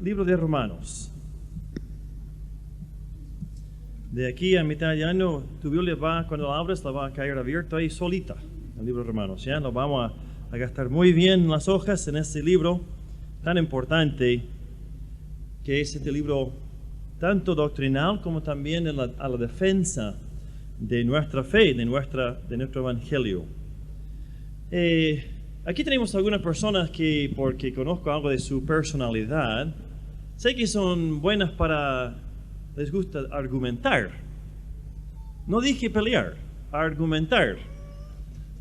libro de Romanos. De aquí a mitad de año, tu Biblia cuando la abres, la va a caer abierta ahí solita, el libro de Romanos. ¿Ya? Nos vamos a gastar muy bien las hojas en este libro tan importante, que es este libro tanto doctrinal como también a la defensa de nuestra fe, de nuestro evangelio. Aquí tenemos algunas personas que, porque conozco algo de su personalidad, sé que son buenas les gusta argumentar. No dije pelear, argumentar.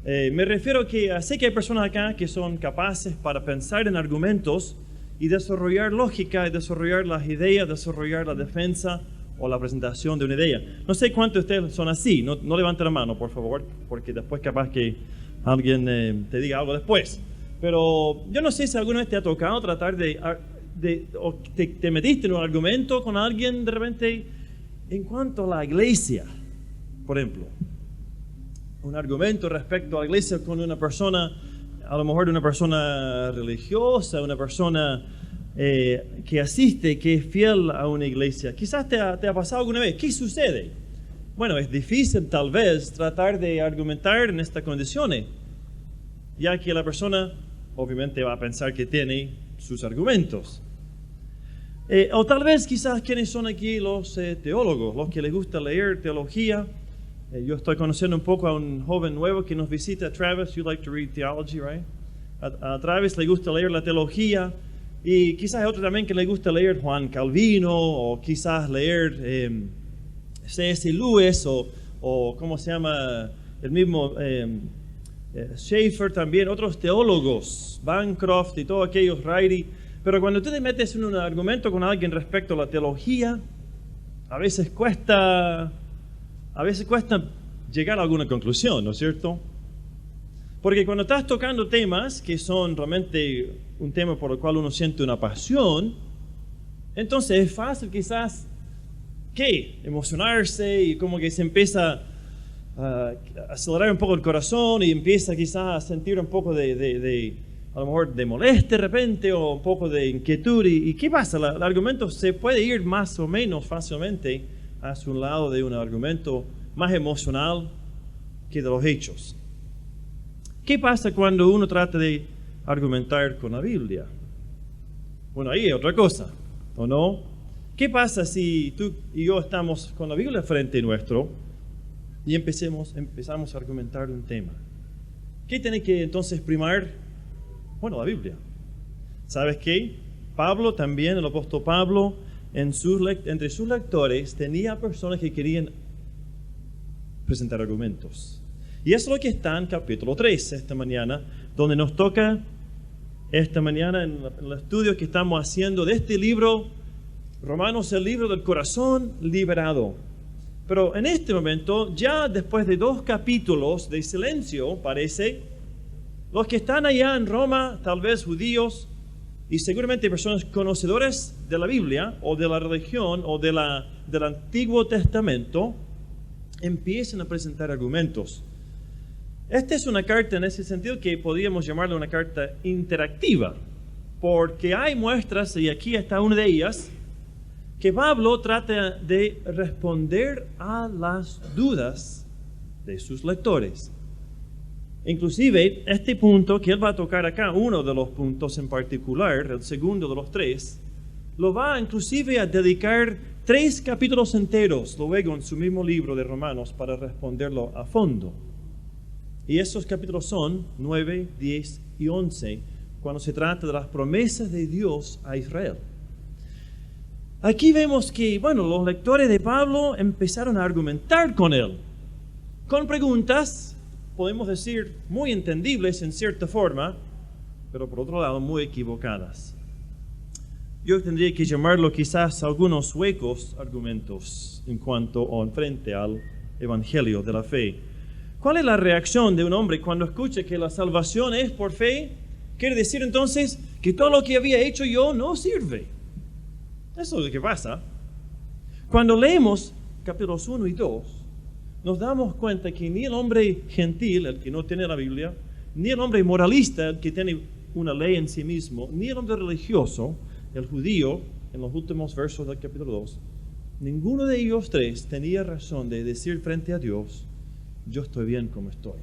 Me refiero que sé que hay personas acá que son capaces para pensar en argumentos y desarrollar lógica, y desarrollar las ideas, desarrollar la defensa o la presentación de una idea. No sé cuántos de ustedes son así, no levanten la mano, por favor, porque después capaz que alguien te diga algo después. Pero yo no sé si alguna vez te ha tocado tratar o te metiste en un argumento con alguien de repente en cuanto a la iglesia, por ejemplo. Un argumento respecto a la iglesia con una persona, a lo mejor una persona religiosa, una persona que asiste, que es fiel a una iglesia. Quizás te ha pasado alguna vez. ¿Qué sucede? Bueno, es difícil tal vez tratar de argumentar en estas condiciones, ya que la persona obviamente va a pensar que tiene sus argumentos. O tal vez quizás quienes son aquí los teólogos, los que les gusta leer teología. Yo estoy conociendo un poco a un joven nuevo que nos visita, Travis. You like to read theology, right? A Travis le gusta leer la teología, y quizás hay otro también que le gusta leer Juan Calvino, o quizás leer C.S. Lewis, o ¿cómo se llama? El mismo Schaeffer también, otros teólogos, Bancroft y todos aquellos, Riley. Pero cuando tú te metes en un argumento con alguien respecto a la teología, a veces cuesta llegar a alguna conclusión, ¿no es cierto? Porque cuando estás tocando temas que son realmente un tema por el cual uno siente una pasión, entonces es fácil quizás emocionarse, y como que se empieza a acelerar un poco el corazón y empieza quizás a sentir un poco a lo mejor de molestia de repente, o un poco de inquietud. ¿Y qué pasa? El argumento se puede ir más o menos fácilmente hacia un lado de un argumento más emocional que de los hechos. ¿Qué pasa cuando uno trata de argumentar con la Biblia? Bueno, ahí es otra cosa, ¿o no? ¿Qué pasa si tú y yo estamos con la Biblia frente nuestro y empezamos a argumentar un tema? ¿Qué tiene que entonces primar? Bueno, la Biblia. ¿Sabes qué? Pablo también, el apóstol Pablo, entre sus lectores tenía personas que querían presentar argumentos. Y eso es lo que está en capítulo 3 esta mañana, donde nos toca esta mañana en el estudio que estamos haciendo de este libro, Romanos, el libro del corazón liberado. Pero en este momento, ya después de 2 capítulos de silencio, parece, los que están allá en Roma, tal vez judíos, y seguramente personas conocedoras de la Biblia, o de la religión, o del Antiguo Testamento, empiezan a presentar argumentos. Esta es una carta en ese sentido que podríamos llamarla una carta interactiva, porque hay muestras, y aquí está una de ellas, que Pablo trata de responder a las dudas de sus lectores. Inclusive, este punto que él va a tocar acá, uno de los puntos en particular, el segundo de los 3, lo va inclusive a dedicar 3 capítulos enteros luego en su mismo libro de Romanos para responderlo a fondo. Y esos capítulos son 9, 10 y 11, cuando se trata de las promesas de Dios a Israel. Aquí vemos que, los lectores de Pablo empezaron a argumentar con él, con preguntas, podemos decir, muy entendibles en cierta forma, pero por otro lado muy equivocadas. Yo tendría que llamarlo quizás algunos huecos argumentos en frente al evangelio de la fe. ¿Cuál es la reacción de un hombre cuando escucha que la salvación es por fe? Quiere decir entonces que todo lo que había hecho yo no sirve. Eso es lo que pasa. Cuando leemos capítulos 1 y 2, nos damos cuenta que ni el hombre gentil, el que no tiene la Biblia, ni el hombre moralista, el que tiene una ley en sí mismo, ni el hombre religioso, el judío, en los últimos versos del capítulo 2, ninguno de ellos tres tenía razón de decir frente a Dios, yo estoy bien como estoy.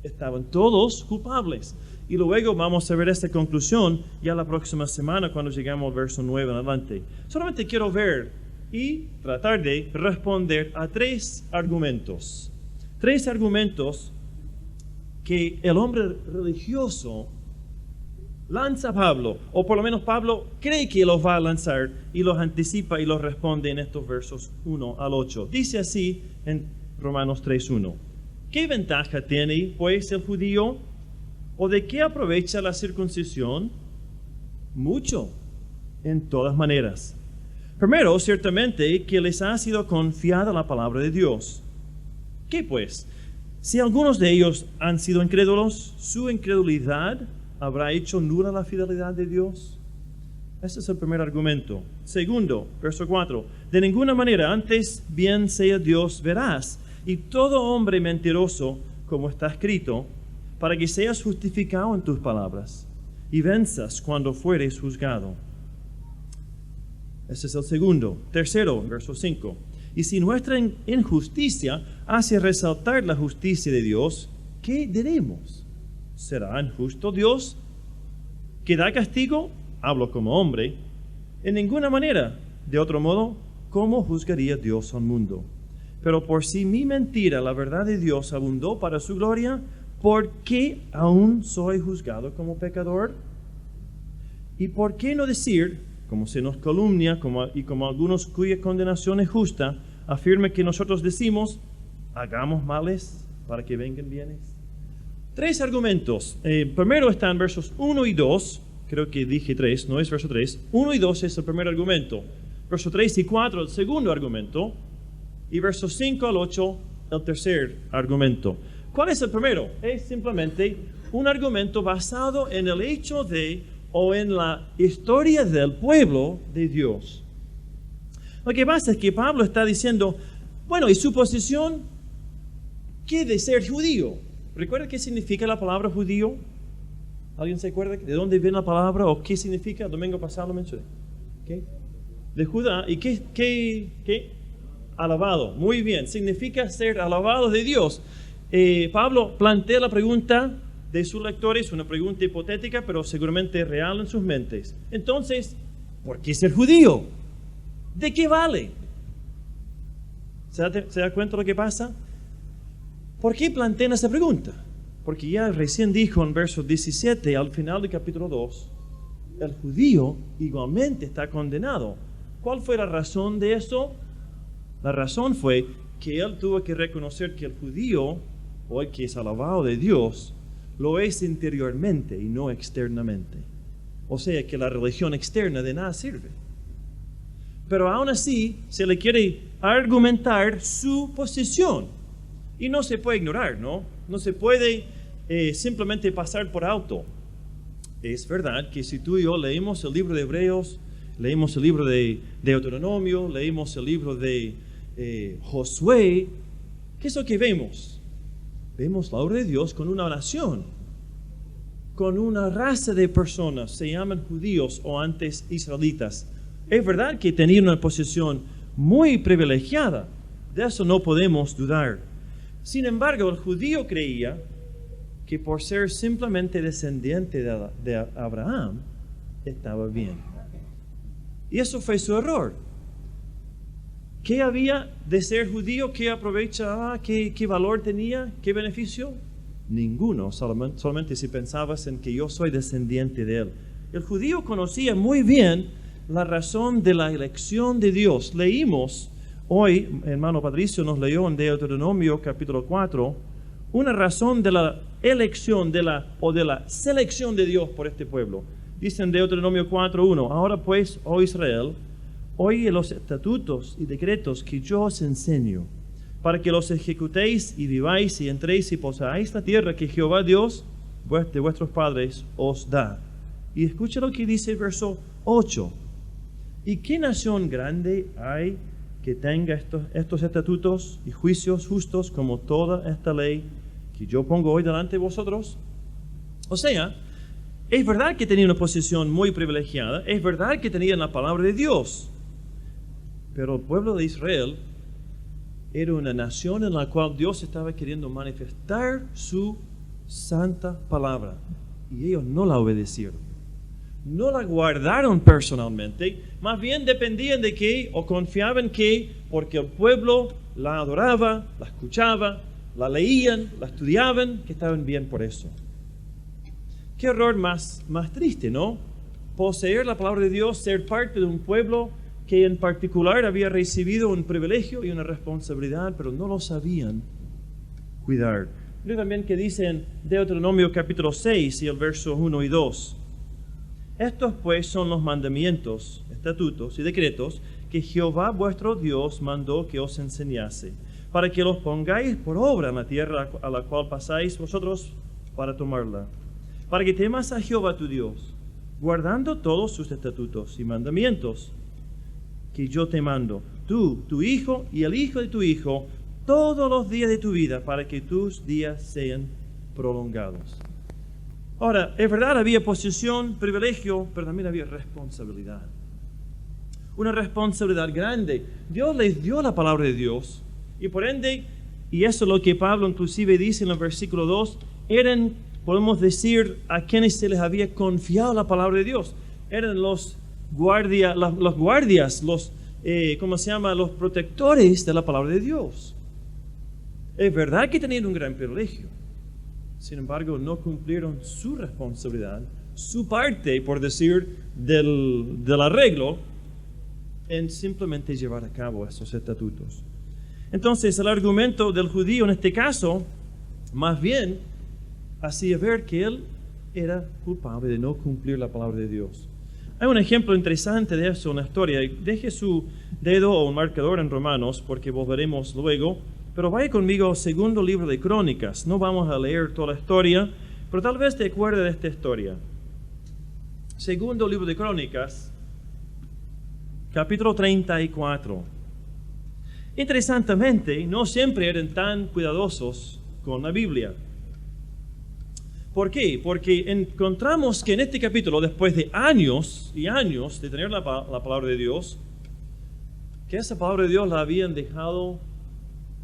Estaban todos culpables. Y luego vamos a ver esta conclusión ya la próxima semana cuando lleguemos al verso 9 en adelante. Solamente quiero ver y tratar de responder a tres argumentos. Tres argumentos que el hombre religioso lanza a Pablo, o por lo menos Pablo cree que los va a lanzar y los anticipa y los responde en estos versos 1 al 8. Dice así en Romanos 3:1. ¿Qué ventaja tiene pues el judío? ¿O de qué aprovecha la circuncisión? Mucho, en todas maneras. Primero, ciertamente, que les ha sido confiada la palabra de Dios. ¿Qué pues? Si algunos de ellos han sido incrédulos, ¿su incredulidad habrá hecho nula la fidelidad de Dios? Ese es el primer argumento. Segundo, verso 4. De ninguna manera, antes bien sea Dios veraz, y todo hombre mentiroso, como está escrito, para que seas justificado en tus palabras y venzas cuando fueres juzgado. Ese es el segundo. Tercero, verso 5. Y si nuestra injusticia hace resaltar la justicia de Dios, ¿qué diremos? ¿Será injusto Dios que da castigo? Hablo como hombre. En ninguna manera. De otro modo, ¿cómo juzgaría Dios al mundo? Pero por si mi mentira, la verdad de Dios abundó para su gloria, ¿por qué aún soy juzgado como pecador? ¿Y por qué no decir, como se nos calumnia y como algunos cuya condenación es justa, afirma que nosotros decimos, hagamos males para que vengan bienes? Tres argumentos. Primero están versos 1 y 2, creo que dije 3, no es verso 3. 1 y 2 es el primer argumento. Verso 3 y 4 el segundo argumento. Y versos 5 al 8 el tercer argumento. ¿Cuál es el primero? Es simplemente un argumento basado en el hecho de o en la historia del pueblo de Dios. Lo que pasa es que Pablo está diciendo, bueno, ¿y su posición? ¿Qué de ser judío? ¿Recuerda qué significa la palabra judío? ¿Alguien se acuerda de dónde viene la palabra o qué significa? El domingo pasado lo mencioné. ¿Qué? De Judá. ¿Y qué? Alabado. Muy bien. Significa ser alabado de Dios. Pablo plantea la pregunta de sus lectores, una pregunta hipotética, pero seguramente real en sus mentes. Entonces, ¿por qué ser judío? ¿De qué vale? ¿Se da cuenta de lo que pasa? ¿Por qué plantean esa pregunta? Porque ya recién dijo en verso 17, al final del capítulo 2, el judío igualmente está condenado. ¿Cuál fue la razón de eso? La razón fue que él tuvo que reconocer que el judío, o el que es alabado de Dios, lo es interiormente y no externamente. O sea que la religión externa de nada sirve. Pero aún así se le quiere argumentar su posición. Y no se puede ignorar, ¿no? No se puede simplemente pasar por alto. Es verdad que si tú y yo leímos el libro de Hebreos, leímos el libro de Deuteronomio, leímos el libro de Josué, ¿qué es lo que vemos? Vemos la obra de Dios con una nación, con una raza de personas, se llaman judíos o antes israelitas. Es verdad que tenían una posición muy privilegiada, de eso no podemos dudar. Sin embargo, el judío creía que por ser simplemente descendiente de Abraham, estaba bien. Y eso fue su error. ¿Qué había de ser judío? ¿Qué aprovechaba? ¿Qué valor tenía? ¿Qué beneficio? Ninguno, solamente si pensabas en que yo soy descendiente de él. El judío conocía muy bien la razón de la elección de Dios. Leímos hoy, hermano Patricio nos leyó en Deuteronomio capítulo 4, una razón de la elección de la selección de Dios por este pueblo. Dice en Deuteronomio 4:1, ahora pues, oh Israel, oye los estatutos y decretos que yo os enseño, para que los ejecutéis y viváis y entréis y poseáis la tierra que Jehová Dios de vuestros padres os da. Y escucha lo que dice el verso 8. ¿Y qué nación grande hay que tenga estos estatutos y juicios justos como toda esta ley que yo pongo hoy delante de vosotros? O sea, Es verdad que tenían una posición muy privilegiada, es verdad que tenían la palabra de Dios, pero el pueblo de Israel era una nación en la cual Dios estaba queriendo manifestar su santa palabra, y ellos no la obedecieron. No la guardaron personalmente, más bien dependían de que, o confiaban que, porque el pueblo la adoraba, la escuchaba, la leían, la estudiaban, que estaban bien por eso. Qué error más triste, ¿no? Poseer la palabra de Dios, ser parte de un pueblo que en particular había recibido un privilegio y una responsabilidad, pero no lo sabían cuidar. Mira también que dice en Deuteronomio capítulo 6 y el verso 1 y 2. Estos pues son los mandamientos, estatutos y decretos que Jehová vuestro Dios mandó que os enseñase, para que los pongáis por obra en la tierra a la cual pasáis vosotros para tomarla, para que temas a Jehová tu Dios, guardando todos sus estatutos y mandamientos que yo te mando, tú, tu hijo y el hijo de tu hijo, todos los días de tu vida, para que tus días sean prolongados. Ahora, es verdad, había posición, privilegio, pero también había responsabilidad. Una responsabilidad grande. Dios les dio la palabra de Dios, y por ende, y eso es lo que Pablo inclusive dice en el versículo 2, eran, podemos decir, a quienes se les había confiado la palabra de Dios. Eran los guardias, los protectores de la palabra de Dios. Es verdad que tenían un gran privilegio. Sin embargo, no cumplieron su responsabilidad, su parte, por decir, del arreglo, en simplemente llevar a cabo esos estatutos. Entonces, el argumento del judío en este caso, más bien, hacía ver que él era culpable de no cumplir la palabra de Dios. Hay un ejemplo interesante de eso en la historia. Deje su dedo o un marcador en Romanos, porque volveremos luego. Pero vaya conmigo al segundo libro de Crónicas. No vamos a leer toda la historia, pero tal vez te acuerdes de esta historia. Segundo libro de Crónicas, capítulo 34. Interesantemente, no siempre eran tan cuidadosos con la Biblia. ¿Por qué? Porque encontramos que en este capítulo, después de años y años de tener la palabra de Dios, que esa palabra de Dios la habían dejado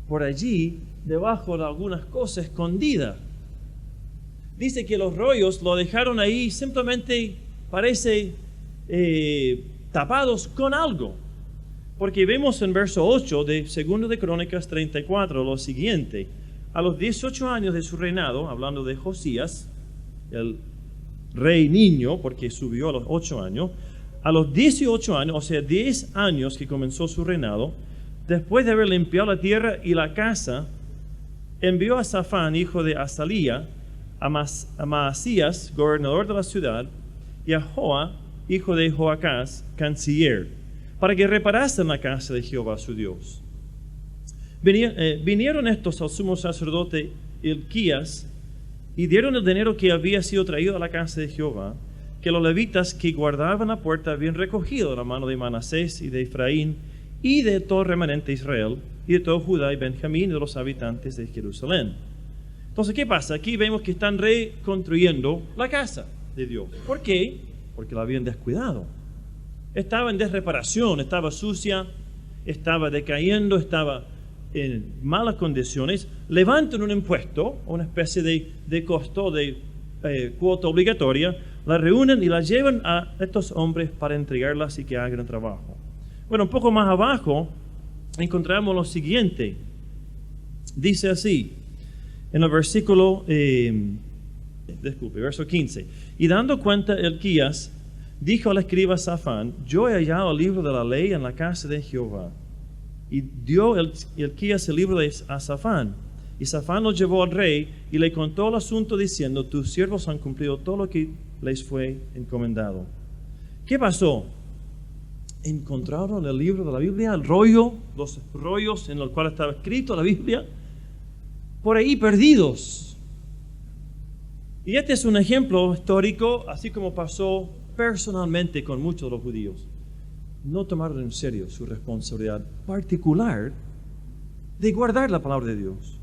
por allí, debajo de algunas cosas escondidas. Dice que los rollos lo dejaron ahí, simplemente parece tapados con algo. Porque vemos en verso 8 de 2 de Crónicas 34 lo siguiente. A los 18 años de su reinado, hablando de Josías, el rey niño, porque subió a los 8 años, a los 18 años, o sea, 10 años que comenzó su reinado, después de haber limpiado la tierra y la casa, envió a Safán, hijo de Azalía, a Maasías, gobernador de la ciudad, y a Joa, hijo de Joacás, canciller, para que reparasen la casa de Jehová su Dios. Vinieron estos al sumo sacerdote Hilquías y dieron el dinero que había sido traído a la casa de Jehová, que los levitas que guardaban la puerta habían recogido de la mano de Manasés y de Efraín y de todo el remanente de Israel y de todo Judá y Benjamín y de los habitantes de Jerusalén. Entonces, ¿qué pasa? Aquí vemos que están reconstruyendo la casa de Dios. ¿Por qué? Porque la habían descuidado. Estaba en desreparación, estaba sucia, estaba decayendo, estaba en malas condiciones. Levantan un impuesto, una especie de costo, de cuota obligatoria, la reúnen y la llevan a estos hombres para entregarlas y que hagan el trabajo. Bueno, un poco más abajo encontramos lo siguiente. Dice así, en el versículo, verso 15. Y dando cuenta Hilquías, dijo al escriba Safán, yo he hallado el libro de la ley en la casa de Jehová. Y dio Hilquías el libro a Safán. Y Safán lo llevó al rey y le contó el asunto diciendo, tus siervos han cumplido todo lo que les fue encomendado. ¿Qué pasó? Encontraron el libro de la Biblia, el rollo, los rollos en los cuales estaba escrito la Biblia, por ahí perdidos. Y este es un ejemplo histórico, así como pasó personalmente con muchos de los judíos. No tomaron en serio su responsabilidad particular de guardar la palabra de Dios,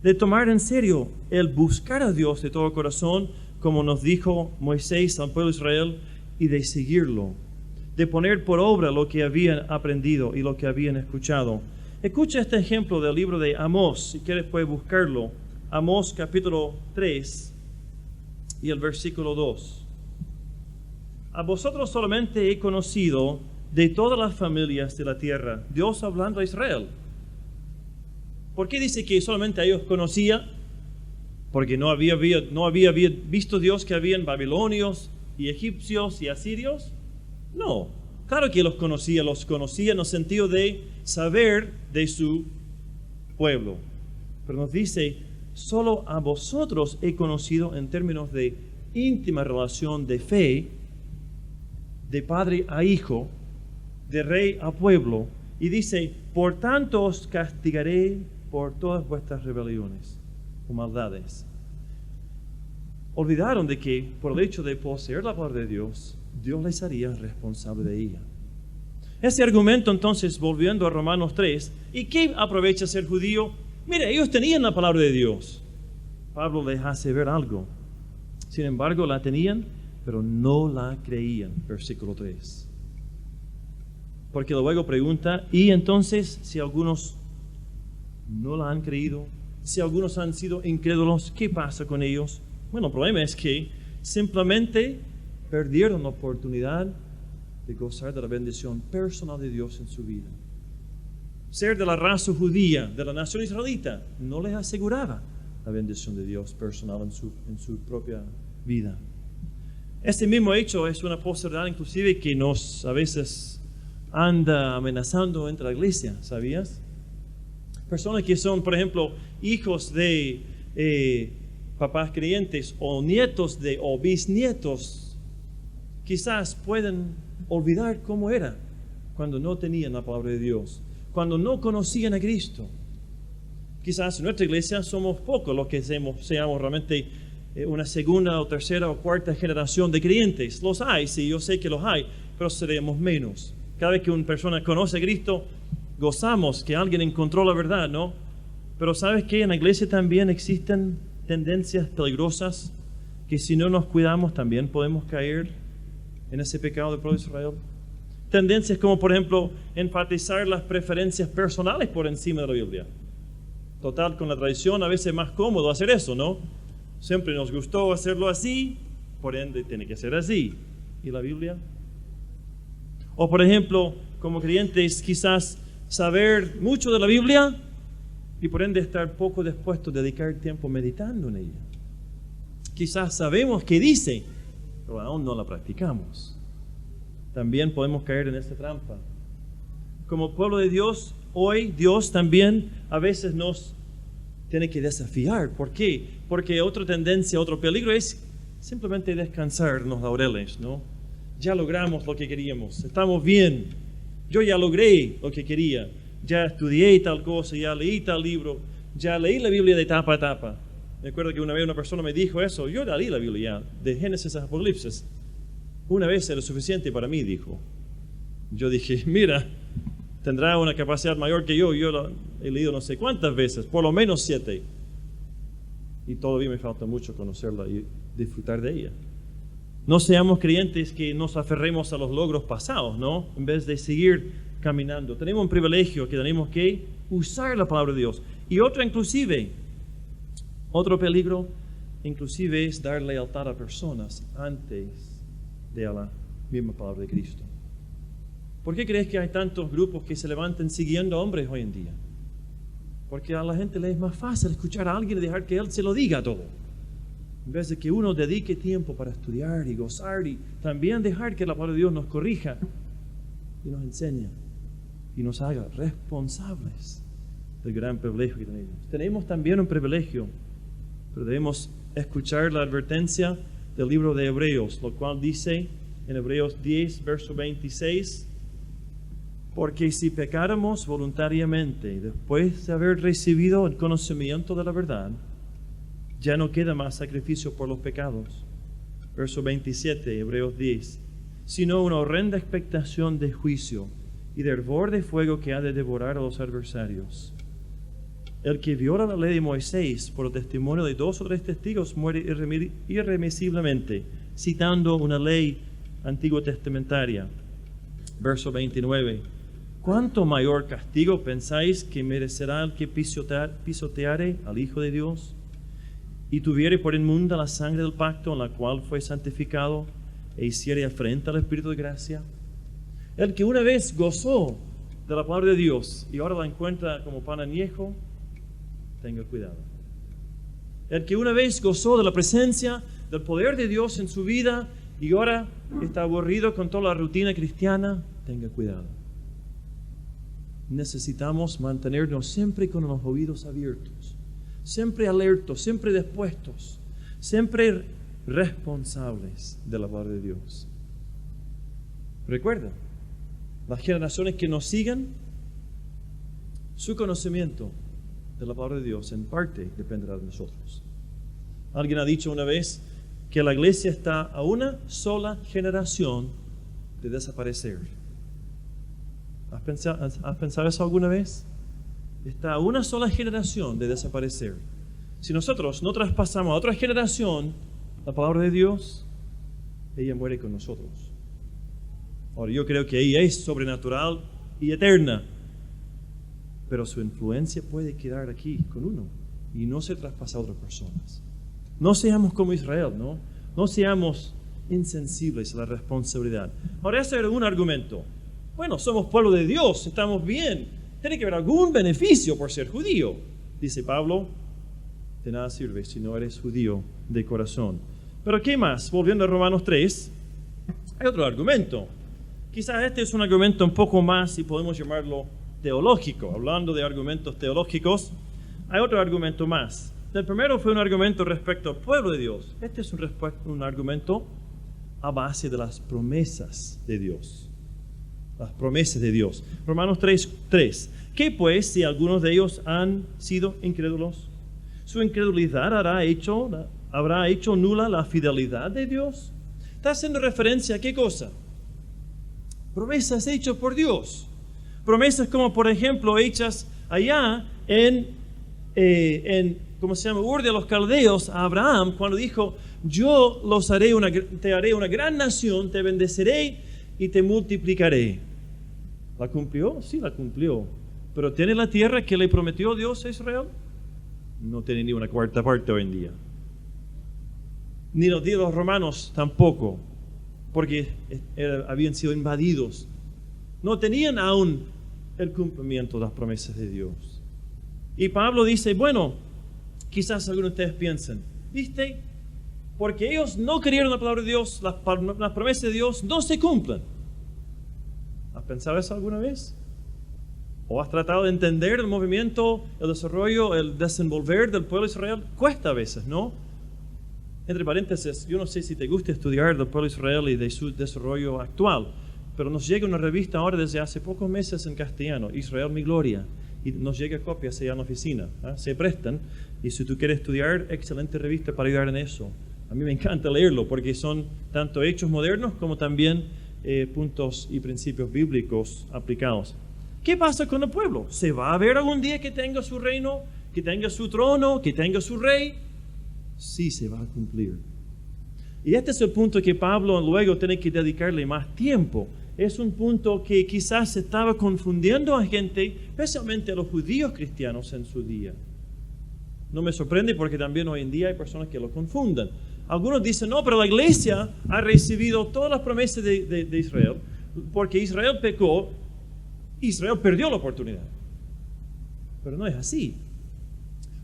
de tomar en serio el buscar a Dios de todo corazón, como nos dijo Moisés al pueblo de Israel, y de seguirlo, de poner por obra lo que habían aprendido y lo que habían escuchado. Escucha este ejemplo del libro de Amós, si quieres puedes buscarlo. Amós capítulo 3 y el versículo 2. A vosotros solamente he conocido de todas las familias de la tierra. Dios hablando a Israel. ¿Por qué dice que solamente a ellos conocía? Porque no había visto Dios que habían babilonios y egipcios y asirios. No, claro que los conocía en el sentido de saber de su pueblo. Pero nos dice, solo a vosotros he conocido en términos de íntima relación de fe, de padre a hijo, de rey a pueblo. Y dice, por tanto os castigaré por todas vuestras rebeliones o maldades. Olvidaron de que por el hecho de poseer la palabra de Dios, Dios les haría responsable de ella. Ese argumento entonces, volviendo a Romanos 3, ¿y qué aprovecha ser judío? Mire, ellos tenían la palabra de Dios. Pablo les hace ver algo. Sin embargo, la tenían, pero no la creían. Versículo 3. Porque luego pregunta, ¿y entonces si algunos no la han creído? Si algunos han sido incrédulos, ¿qué pasa con ellos? Bueno, el problema es que simplemente perdieron la oportunidad de gozar de la bendición personal de Dios en su vida. Ser de la raza judía, de la nación israelita, no les aseguraba la bendición de Dios personal en su propia vida. Este mismo hecho es una posibilidad inclusive que nos a veces anda amenazando entre la iglesia, ¿sabías? Personas que son, por ejemplo, hijos de papás creyentes o nietos de o bisnietos, quizás pueden olvidar cómo era cuando no tenían la palabra de Dios, cuando no conocían a Cristo. Quizás en nuestra iglesia somos pocos los que seamos realmente una segunda o tercera o cuarta generación de creyentes. Los hay, sí, yo sé que los hay, pero seremos menos. Cada vez que una persona conoce a Cristo, gozamos que alguien encontró la verdad, ¿no? Pero ¿sabes qué? En la iglesia también existen tendencias peligrosas que si no nos cuidamos también podemos caer en ese pecado del pueblo de Israel. Tendencias como, por ejemplo, enfatizar las preferencias personales por encima de la Biblia. Total, con la tradición a veces es más cómodo hacer eso, ¿no? Siempre nos gustó hacerlo así, por ende tiene que ser así. ¿Y la Biblia? O por ejemplo, como creyentes quizás saber mucho de la Biblia y por ende estar poco dispuestos a dedicar tiempo meditando en ella. Quizás sabemos qué dice, pero aún no la practicamos. También podemos caer en esta trampa. Como pueblo de Dios, hoy Dios también a veces nos tiene que desafiar. ¿Por qué? Porque otra tendencia, otro peligro es simplemente descansar en los laureles, ¿no? Ya logramos lo que queríamos, estamos bien, yo ya logré lo que quería, ya estudié tal cosa, ya leí tal libro, ya leí la Biblia de tapa a tapa. Me acuerdo que una vez una persona me dijo eso, yo ya leí la Biblia, de Génesis a Apocalipsis. Una vez era suficiente para mí, dijo. Yo dije, mira, tendrá una capacidad mayor que yo la he leído no sé cuántas veces, por lo menos 7. Y todavía me falta mucho conocerla y disfrutar de ella. No seamos creyentes que nos aferremos a los logros pasados, ¿no? En vez de seguir caminando. Tenemos un privilegio que tenemos que usar la palabra de Dios. Y otro peligro, inclusive es dar lealtad a personas antes de la misma palabra de Cristo. ¿Por qué crees que hay tantos grupos que se levantan siguiendo a hombres hoy en día? Porque a la gente le es más fácil escuchar a alguien y dejar que él se lo diga todo. En vez de que uno dedique tiempo para estudiar y gozar y también dejar que la palabra de Dios nos corrija y nos enseñe y nos haga responsables del gran privilegio que tenemos. Tenemos también un privilegio, pero debemos escuchar la advertencia del libro de Hebreos, lo cual dice en Hebreos 10, verso 26, porque si pecáramos voluntariamente después de haber recibido el conocimiento de la verdad, ya no queda más sacrificio por los pecados. Verso 27, Hebreos 10. Sino una horrenda expectación de juicio y de hervor de fuego que ha de devorar a los adversarios. El que viola la ley de Moisés por el testimonio de 2 o 3 testigos muere irremisiblemente, citando una ley antigua testamentaria. Verso 29. ¿Cuánto mayor castigo pensáis que merecerá el que pisoteare al Hijo de Dios y tuviere por inmunda la sangre del pacto en la cual fue santificado e hiciere afrenta al Espíritu de gracia? El que una vez gozó de la palabra de Dios y ahora la encuentra como pan añejo, tenga cuidado. El que una vez gozó de la presencia, del poder de Dios en su vida y ahora está aburrido con toda la rutina cristiana, tenga cuidado. Necesitamos mantenernos siempre con los oídos abiertos, siempre alertos, siempre dispuestos, siempre responsables de la palabra de Dios. Recuerda, las generaciones que nos sigan, su conocimiento de la palabra de Dios en parte dependerá de nosotros. Alguien ha dicho una vez que la iglesia está a una sola generación de desaparecer. ¿Has pensado eso alguna vez? Está a una sola generación de desaparecer. Si nosotros no traspasamos a otra generación la palabra de Dios, ella muere con nosotros. Ahora, yo creo que ella es sobrenatural y eterna, pero su influencia puede quedar aquí con uno y no se traspasa a otras personas. No seamos como Israel, ¿no? No seamos insensibles a la responsabilidad. Ahora, ese era un argumento. Bueno, somos pueblo de Dios, estamos bien. Tiene que haber algún beneficio por ser judío. Dice Pablo, de nada sirve si no eres judío de corazón. Pero ¿qué más? Volviendo a Romanos 3, hay otro argumento. Quizás este es un argumento un poco más, si podemos llamarlo, teológico. Hablando de argumentos teológicos, hay otro argumento más. El primero fue un argumento respecto al pueblo de Dios. Este es un argumento a base de las promesas de Dios. Las promesas de Dios. Romanos 3. ¿Qué pues si algunos de ellos han sido incrédulos? ¿Su incredulidad habrá hecho nula la fidelidad de Dios? Está haciendo referencia a qué cosa? Promesas hechas por Dios. Promesas como, por ejemplo, hechas allá en ¿cómo se llama? Ur de los Caldeos a Abraham, cuando dijo, yo te haré una gran nación, te bendeciré y te multiplicaré. ¿La cumplió? Sí, la cumplió. ¿Pero tiene la tierra que le prometió Dios a Israel? No tiene ni una cuarta parte hoy en día. Ni los días de los romanos tampoco, porque habían sido invadidos. No tenían aún el cumplimiento de las promesas de Dios. Y Pablo dice, bueno, quizás algunos de ustedes piensen, ¿viste? Porque ellos no creyeron la palabra de Dios, las promesas de Dios no se cumplen. ¿Has pensado eso alguna vez? ¿O has tratado de entender el movimiento, el desarrollo, el desenvolver del pueblo de Israel? Cuesta a veces, ¿no? Entre paréntesis, yo no sé si te gusta estudiar del pueblo de Israel y de su desarrollo actual, pero nos llega una revista ahora desde hace pocos meses en castellano, Israel mi gloria, y nos llega copias allá en la oficina, ¿eh? Se prestan, y si tú quieres estudiar, excelente revista para ayudar en eso. A mí me encanta leerlo porque son tanto hechos modernos como también puntos y principios bíblicos aplicados. ¿Qué pasa con el pueblo? ¿Se va a ver algún día que tenga su reino, que tenga su trono, que tenga su rey? Sí, se va a cumplir. Y este es el punto que Pablo luego tiene que dedicarle más tiempo. Es un punto que quizás estaba confundiendo a gente, especialmente a los judíos cristianos en su día. No me sorprende porque también hoy en día hay personas que lo confunden. Algunos dicen, no, pero la iglesia ha recibido todas las promesas de Israel, porque Israel pecó, Israel perdió la oportunidad. Pero no es así.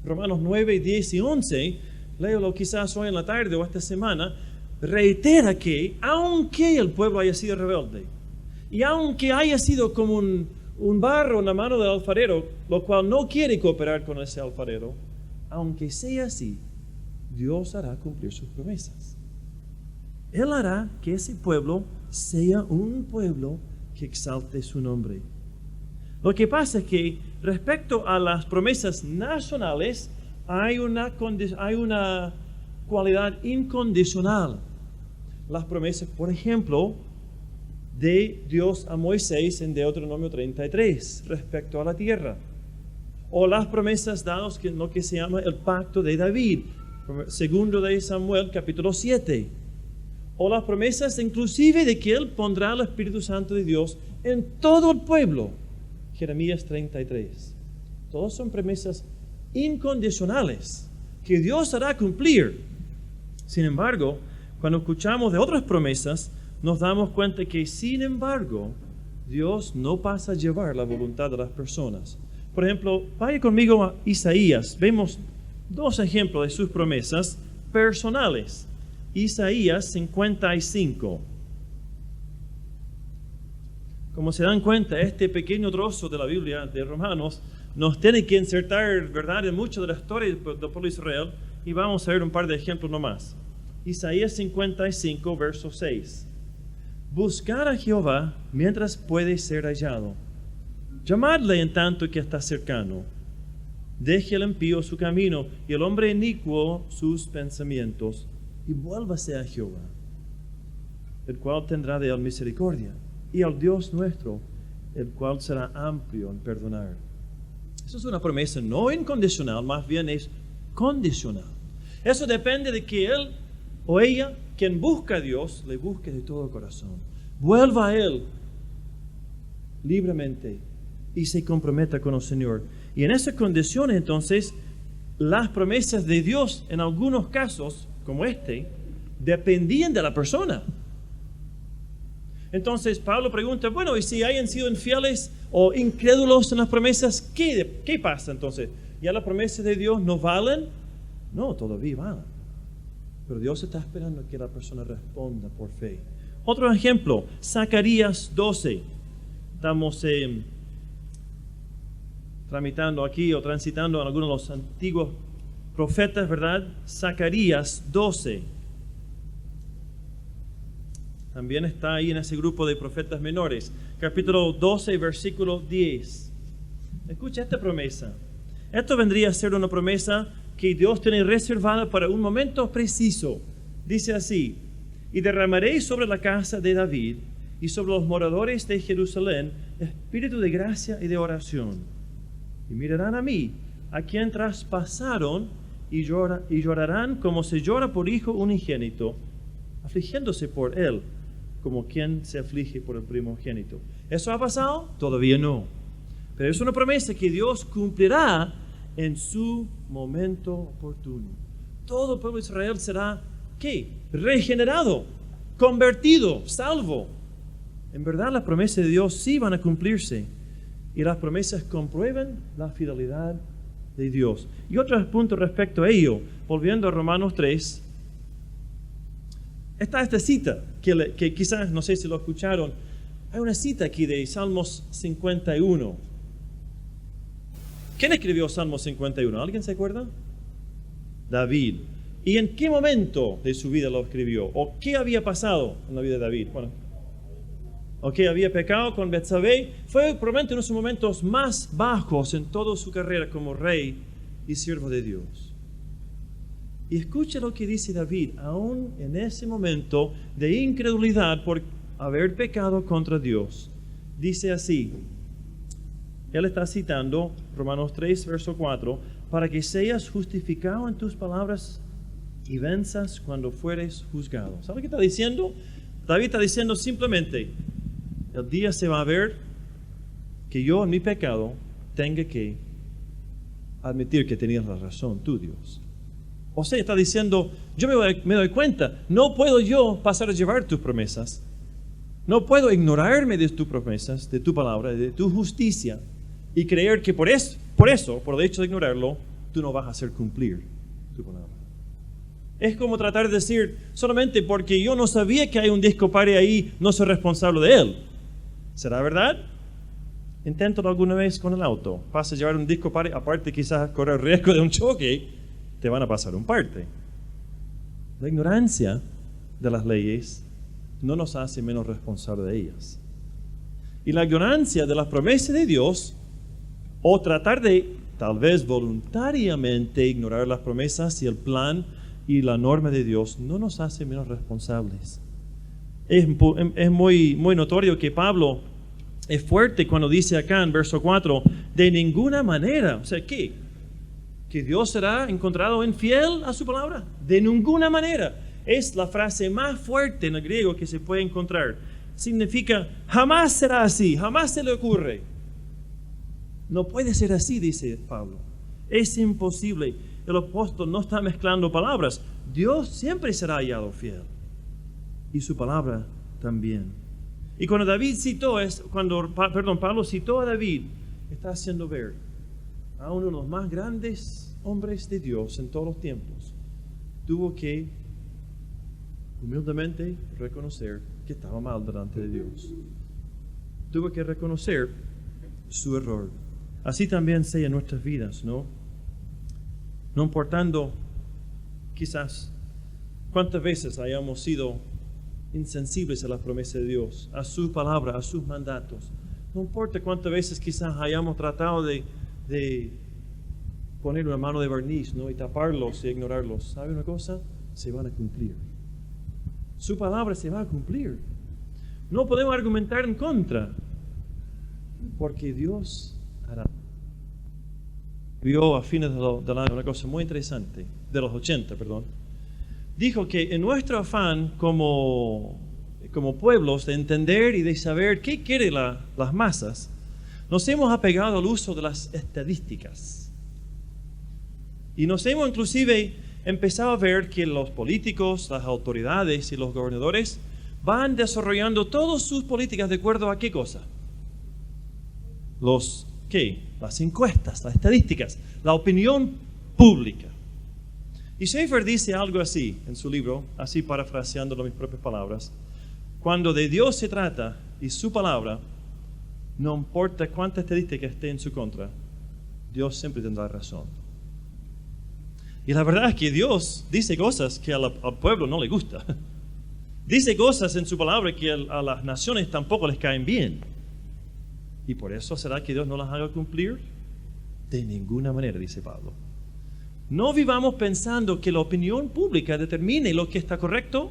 Romanos 9, 10 y 11, léelo quizás hoy en la tarde o esta semana, reitera que aunque el pueblo haya sido rebelde, y aunque haya sido como un barro en la mano del alfarero, lo cual no quiere cooperar con ese alfarero, aunque sea así, Dios hará cumplir sus promesas. Él hará que ese pueblo sea un pueblo que exalte su nombre. Lo que pasa es que respecto a las promesas nacionales, hay una cualidad incondicional. Las promesas, por ejemplo, de Dios a Moisés en Deuteronomio 33, respecto a la tierra. O las promesas dadas en lo que se llama el pacto de David, segundo de Samuel, capítulo 7. O las promesas inclusive de que Él pondrá el Espíritu Santo de Dios en todo el pueblo, Jeremías 33. Todas son promesas incondicionales que Dios hará cumplir. Sin embargo, cuando escuchamos de otras promesas, nos damos cuenta que, sin embargo, Dios no pasa a llevar la voluntad de las personas. Por ejemplo, vaya conmigo a Isaías. Vemos dos ejemplos de sus promesas personales. Isaías 55. Como se dan cuenta, este pequeño trozo de la Biblia de Romanos nos tiene que insertar, ¿verdad?, en mucho de la historia del pueblo de Israel, y vamos a ver un par de ejemplos nomás. Isaías 55, verso 6. Buscad a Jehová mientras puede ser hallado. Llamadle en tanto que está cercano. Deje el impío su camino y el hombre inicuo sus pensamientos, y vuélvase a Jehová, el cual tendrá de él misericordia, y al Dios nuestro, el cual será amplio en perdonar. Eso es una promesa no incondicional, más bien es condicional. Eso depende de que él o ella, quien busca a Dios, le busque de todo corazón, vuelva a Él libremente y se comprometa con el Señor. Y en esas condiciones, entonces, las promesas de Dios, en algunos casos, como este, dependían de la persona. Entonces, Pablo pregunta, bueno, ¿y si hayan sido infieles o incrédulos en las promesas? ¿Qué pasa entonces? ¿Ya las promesas de Dios no valen? No, todavía valen. Pero Dios está esperando que la persona responda por fe. Otro ejemplo, Zacarías 12. Estamos tramitando aquí o transitando en algunos de los antiguos profetas, ¿verdad? Zacarías 12. También está ahí en ese grupo de profetas menores. Capítulo 12, versículo 10. Escucha esta promesa. Esto vendría a ser una promesa que Dios tiene reservada para un momento preciso. Dice así: y derramaré sobre la casa de David y sobre los moradores de Jerusalén espíritu de gracia y de oración. Y mirarán a mí, a quien traspasaron, y llorarán como se llora por hijo unigénito, afligiéndose por él, como quien se aflige por el primogénito. ¿Eso ha pasado? Todavía no. Pero es una promesa que Dios cumplirá en su momento oportuno. Todo el pueblo de Israel será, ¿qué? Regenerado, convertido, salvo. En verdad, las promesas de Dios sí van a cumplirse. Y las promesas comprueban la fidelidad de Dios. Y otro punto respecto a ello, volviendo a Romanos 3, está esta cita, que quizás, no sé si lo escucharon, hay una cita aquí de Salmos 51. ¿Quién escribió Salmos 51? ¿Alguien se acuerda? David. ¿Y en qué momento de su vida lo escribió? ¿O qué había pasado en la vida de David? Bueno, había pecado con Betsabé. Fue probablemente uno de sus momentos más bajos en toda su carrera como rey y siervo de Dios. Y escucha lo que dice David, aún en ese momento de incredulidad por haber pecado contra Dios. Dice así, él está citando Romanos 3, verso 4, para que seas justificado en tus palabras y venzas cuando fueres juzgado. ¿Sabe qué está diciendo? David está diciendo simplemente, el día se va a ver que yo en mi pecado tenga que admitir que tenías la razón, tú Dios. O sea, está diciendo, yo me doy cuenta, no puedo yo pasar a llevar tus promesas, no puedo ignorarme de tus promesas, de tu palabra, de tu justicia, y creer que por el hecho de ignorarlo, tú no vas a hacer cumplir tu palabra. Es como tratar de decir, solamente porque yo no sabía que hay un disco pare ahí, no soy responsable de él. ¿Será verdad? Inténtalo alguna vez con el auto. Vas a llevar un disco pare, aparte quizás correr riesgo de un choque, te van a pasar un parte. La ignorancia de las leyes no nos hace menos responsables de ellas. Y la ignorancia de las promesas de Dios, o tratar de, tal vez voluntariamente, ignorar las promesas y el plan y la norma de Dios, no nos hace menos responsables. Es muy notorio que Pablo Es fuerte cuando dice acá en verso 4, de ninguna manera. O sea, ¿qué? ¿Que Dios será encontrado infiel a su palabra? De ninguna manera. Es la frase más fuerte en el griego que se puede encontrar. Significa, jamás será así, jamás se le ocurre. No puede ser así, dice Pablo. Es imposible. El apóstol no está mezclando palabras. Dios siempre será hallado fiel. Y su palabra también. Y cuando Pablo citó a David, está haciendo ver a uno de los más grandes hombres de Dios en todos los tiempos. Tuvo que humildemente reconocer que estaba mal delante de Dios. Tuvo que reconocer su error. Así también sea en nuestras vidas, ¿no? No importando quizás cuántas veces hayamos sido insensibles a la promesa de Dios, a su palabra, a sus mandatos. No importa cuántas veces quizás hayamos tratado de poner una mano de barniz, ¿no? Y taparlos y ignorarlos. ¿Sabe una cosa? Se van a cumplir. Su palabra se va a cumplir. No podemos argumentar en contra, porque Dios hará. Vio a fines del año una cosa muy interesante, de los 80, perdón. Dijo que en nuestro afán como pueblos de entender y de saber qué quieren las masas, nos hemos apegado al uso de las estadísticas. Y nos hemos inclusive empezado a ver que los políticos, las autoridades y los gobernadores van desarrollando todas sus políticas de acuerdo a qué cosa. Las encuestas, las estadísticas, la opinión pública. Y Schaeffer dice algo así en su libro, así parafraseándolo en mis propias palabras. Cuando de Dios se trata y su palabra, no importa cuánta estadística esté en su contra, Dios siempre tendrá razón. Y la verdad es que Dios dice cosas que al pueblo no le gusta. Dice cosas en su palabra que a las naciones tampoco les caen bien. ¿Y por eso será que Dios no las haga cumplir? De ninguna manera, dice Pablo. No vivamos pensando que la opinión pública determine lo que está correcto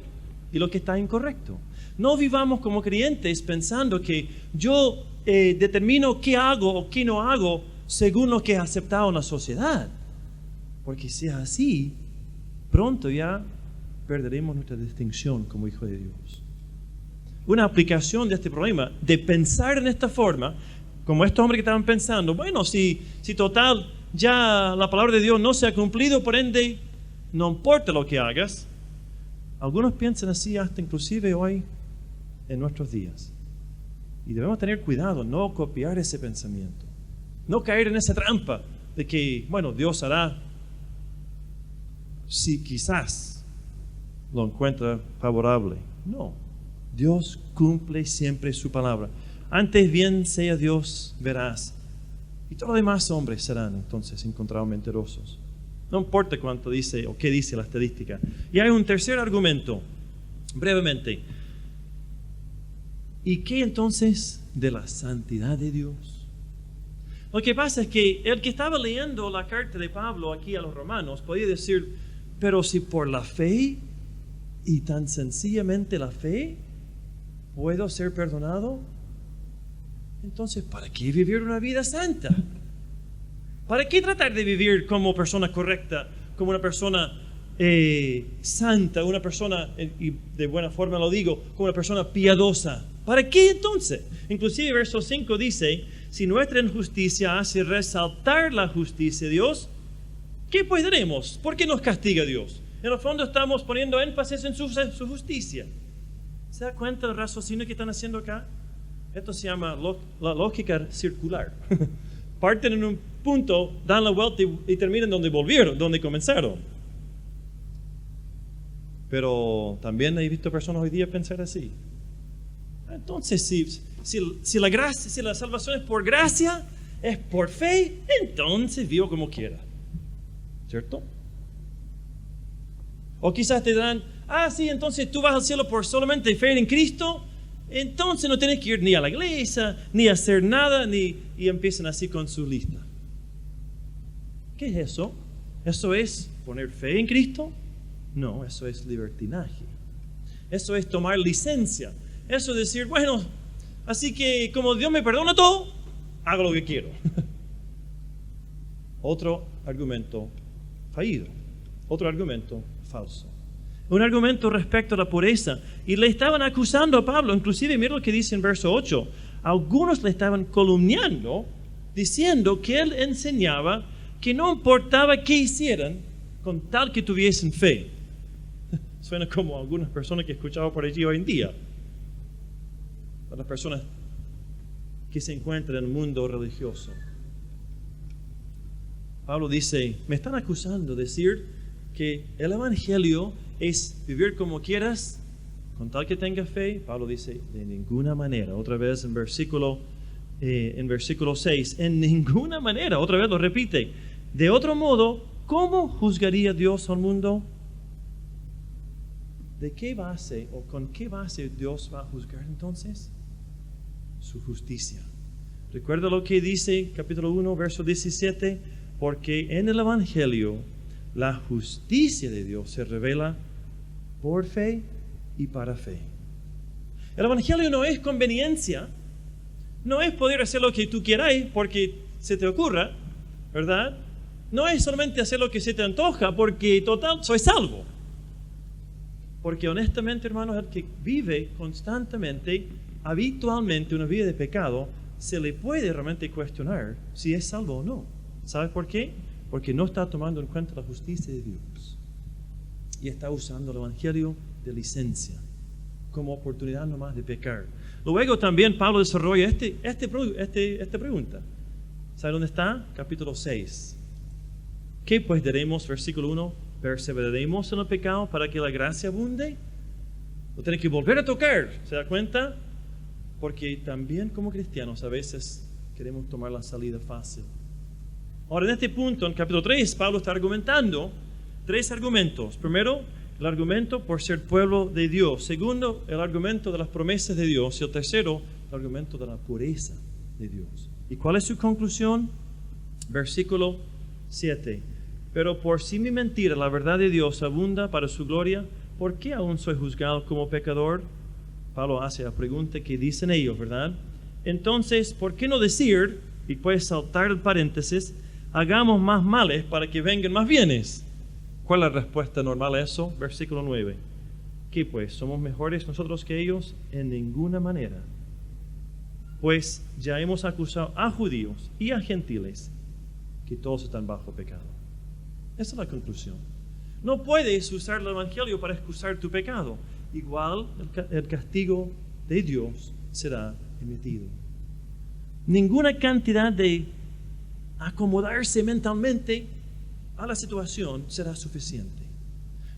y lo que está incorrecto. No vivamos como creyentes pensando que yo determino qué hago o qué no hago según lo que es aceptado en la sociedad. Porque si es así, pronto ya perderemos nuestra distinción como hijo de Dios. Una aplicación de este problema, de pensar en esta forma, como estos hombres que estaban pensando, bueno, si total ya la palabra de Dios no se ha cumplido, por ende, no importa lo que hagas. Algunos piensan así hasta inclusive hoy en nuestros días. Y debemos tener cuidado, no copiar ese pensamiento. No caer en esa trampa de que, bueno, Dios hará si quizás lo encuentra favorable. No, Dios cumple siempre su palabra. Antes bien sea Dios veraz, y todos los demás hombres serán entonces encontrados mentirosos. No importa cuánto dice o qué dice la estadística. Y hay un tercer argumento, brevemente. ¿Y qué entonces de la santidad de Dios? Lo que pasa es que el que estaba leyendo la carta de Pablo aquí a los romanos podía decir, pero si por la fe y tan sencillamente la fe puedo ser perdonado, entonces ¿para qué vivir una vida santa? ¿Para qué tratar de vivir como persona correcta, como una persona santa, una persona, y de buena forma lo digo, como una persona piadosa? ¿Para qué entonces? Inclusive verso 5 dice, si nuestra injusticia hace resaltar la justicia de Dios, ¿qué pues haremos? ¿Por qué nos castiga Dios? En el fondo estamos poniendo énfasis en su justicia. ¿Se da cuenta del raciocinio que están haciendo acá? Esto se llama la lógica circular. Parten en un punto, dan la vuelta y terminan donde volvieron, donde comenzaron. Pero también he visto personas hoy día pensar así. Entonces, si la salvación es por gracia, es por fe, entonces vivo como quiera. ¿Cierto? O quizás te dirán, sí, entonces tú vas al cielo por solamente fe en Cristo, entonces no tienes que ir ni a la iglesia, ni a hacer nada, y empiezan así con su lista. ¿Qué es eso? ¿Eso es poner fe en Cristo? No, eso es libertinaje. Eso es tomar licencia. Eso es decir, bueno, Así que como Dios me perdona todo, hago lo que quiero. Otro argumento fallido, otro argumento falso. Un argumento respecto a la pureza. Y le estaban acusando a Pablo, inclusive mira lo que dice en verso 8. Algunos le estaban calumniando, diciendo que él enseñaba que no importaba qué hicieran, con tal que tuviesen fe. Suena como algunas personas que he escuchado por allí hoy en día. Para las personas que se encuentran en el mundo religioso. Pablo dice, me están acusando de decir que el evangelio es vivir como quieras, con tal que tengas fe. Pablo dice, de ninguna manera. Otra vez en versículo 6, en ninguna manera. Otra vez lo repite. De otro modo, ¿cómo juzgaría Dios al mundo? ¿De qué base o con qué base Dios va a juzgar entonces? Su justicia. Recuerda lo que dice capítulo 1, verso 17, porque en el evangelio la justicia de Dios se revela por fe y para fe. El evangelio no es conveniencia, no es poder hacer lo que tú quieras porque se te ocurra, ¿verdad? No es solamente hacer lo que se te antoja porque total soy salvo. Porque honestamente, hermanos, el que vive constantemente, habitualmente una vida de pecado, se le puede realmente cuestionar si es salvo o no. ¿Sabes por qué? Porque no está tomando en cuenta la justicia de Dios. Y está usando el evangelio de licencia como oportunidad nomás de pecar. Luego también Pablo desarrolla esta pregunta. ¿Sabe dónde está? Capítulo 6. ¿Qué pues diremos? Versículo 1. ¿Perseveraremos en el pecado para que la gracia abunde? Lo tiene que volver a tocar. ¿Se da cuenta? Porque también como cristianos a veces queremos tomar la salida fácil. Ahora en este punto, en capítulo 3, Pablo está argumentando 3 argumentos. Primero, el argumento por ser pueblo de Dios. Segundo, el argumento de las promesas de Dios. Y el tercero, el argumento de la pureza de Dios. ¿Y cuál es su conclusión? Versículo 7. Pero por si mi mentira, la verdad de Dios abunda para su gloria, ¿por qué aún soy juzgado como pecador? Pablo hace la pregunta que dicen ellos, ¿verdad? Entonces, ¿por qué no decir, y puedes saltar el paréntesis, hagamos más males para que vengan más bienes? ¿Cuál es la respuesta normal a eso? Versículo 9. ¿Qué pues? ¿Somos mejores nosotros que ellos? En ninguna manera. Pues ya hemos acusado a judíos y a gentiles que todos están bajo pecado. Esa es la conclusión. No puedes usar el evangelio para excusar tu pecado. Igual el castigo de Dios será emitido. Ninguna cantidad de acomodarse mentalmente a la situación será suficiente.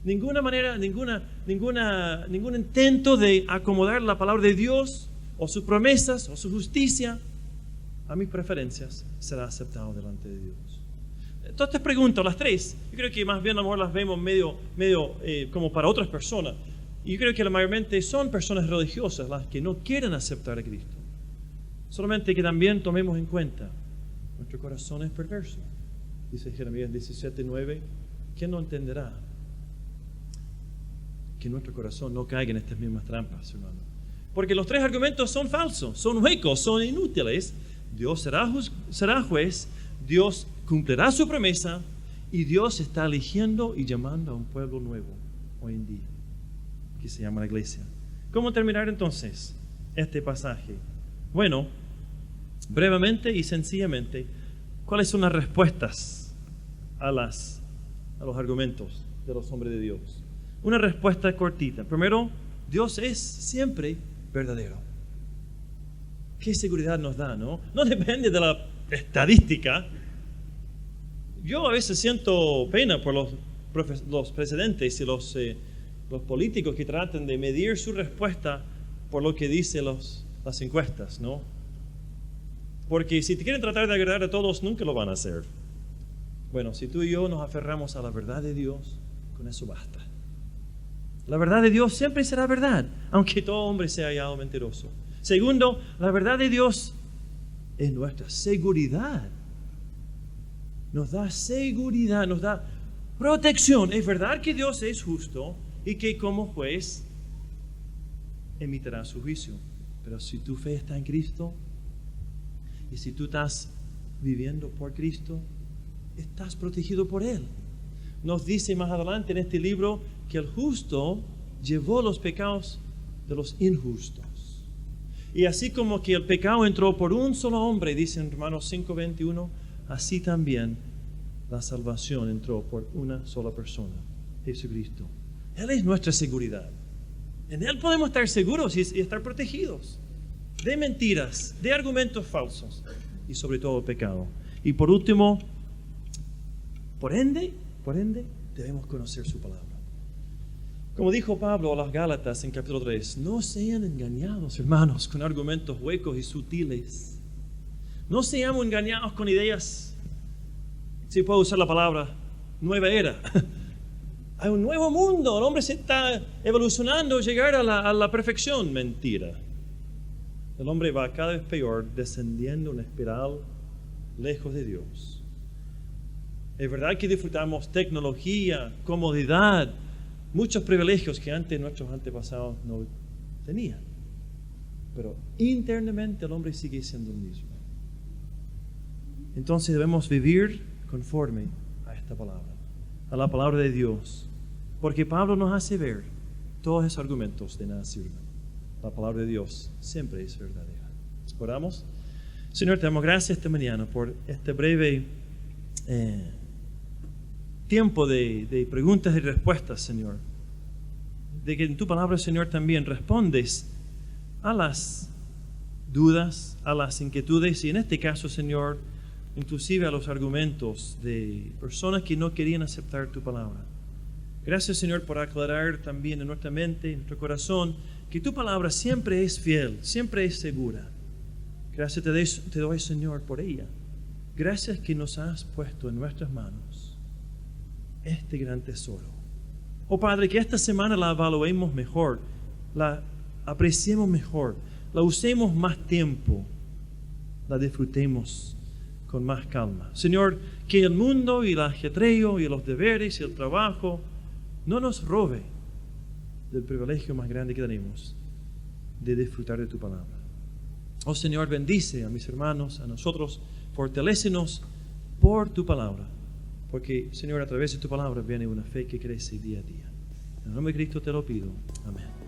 Ninguna manera, ningún intento de acomodar la palabra de Dios o sus promesas o su justicia a mis preferencias será aceptado delante de Dios. Todas estas preguntas, las 3, yo creo que más bien a lo mejor las vemos medio como para otras personas. Y yo creo que mayormente son personas religiosas las que no quieren aceptar a Cristo. Solamente que también tomemos en cuenta, nuestro corazón es perverso. Dice Jeremías 17:9, ¿quién no entenderá que nuestro corazón no caiga en estas mismas trampas, hermano? Porque los 3 argumentos son falsos, son huecos, son inútiles. Dios será juez, Dios cumplirá su promesa y Dios está eligiendo y llamando a un pueblo nuevo hoy en día, que se llama la iglesia. ¿Cómo terminar entonces este pasaje? Bueno, brevemente y sencillamente, ¿cuáles son las respuestas a los argumentos de los hombres de Dios? Una respuesta cortita. Primero, Dios es siempre verdadero. ¿Qué seguridad nos da, no? No depende de la estadística. Yo a veces siento pena por los presidentes y los políticos que tratan de medir su respuesta por lo que dicen las encuestas, ¿no? Porque si te quieren tratar de agradar a todos, nunca lo van a hacer. Bueno, si tú y yo nos aferramos a la verdad de Dios, con eso basta. La verdad de Dios siempre será verdad, aunque todo hombre sea hallado mentiroso. Segundo, la verdad de Dios es nuestra seguridad. Nos da seguridad, nos da protección. Es verdad que Dios es justo y que como juez emitirá su juicio. Pero si tu fe está en Cristo y si tú estás viviendo por Cristo, estás protegido por Él. Nos dice más adelante en este libro que el justo llevó los pecados de los injustos. Y así como que el pecado entró por un solo hombre, dice en Romanos 5:21, así también la salvación entró por una sola persona, Jesucristo. Él es nuestra seguridad. En Él podemos estar seguros y estar protegidos de mentiras, de argumentos falsos y sobre todo pecado. Y por último, por ende, debemos conocer su palabra. Como dijo Pablo a los Gálatas en capítulo 3, no sean engañados, hermanos, con argumentos huecos y sutiles. No seamos engañados con ideas, si puedo usar la palabra, nueva era. Hay un nuevo mundo, el hombre se está evolucionando, llegar a la perfección. Mentira. El hombre va cada vez peor, descendiendo una espiral lejos de Dios. Es verdad que disfrutamos tecnología, comodidad, muchos privilegios que antes nuestros antepasados no tenían. Pero internamente el hombre sigue siendo el mismo. Entonces debemos vivir conforme a esta palabra, a la palabra de Dios. Porque Pablo nos hace ver todos esos argumentos de nada sirven. La palabra de Dios siempre es verdadera. Oramos. Señor, te damos gracias esta mañana por este breve tiempo de preguntas y respuestas, Señor. De que en tu palabra, Señor, también respondes a las dudas, a las inquietudes y en este caso, Señor, inclusive a los argumentos de personas que no querían aceptar tu palabra. Gracias, Señor, por aclarar también en nuestra mente, en nuestro corazón, que tu palabra siempre es fiel, siempre es segura. Gracias te doy, Señor, por ella. Gracias que nos has puesto en nuestras manos este gran tesoro. Oh Padre, que esta semana la evaluemos mejor, la apreciemos mejor, la usemos más tiempo, la disfrutemos con más calma. Señor, que el mundo y el ajetreo y los deberes y el trabajo no nos robe del privilegio más grande que tenemos de disfrutar de tu palabra. Oh Señor, bendice a mis hermanos, a nosotros, fortalécenos por tu palabra, porque Señor, a través de tu palabra viene una fe que crece día a día. En el nombre de Cristo te lo pido. Amén.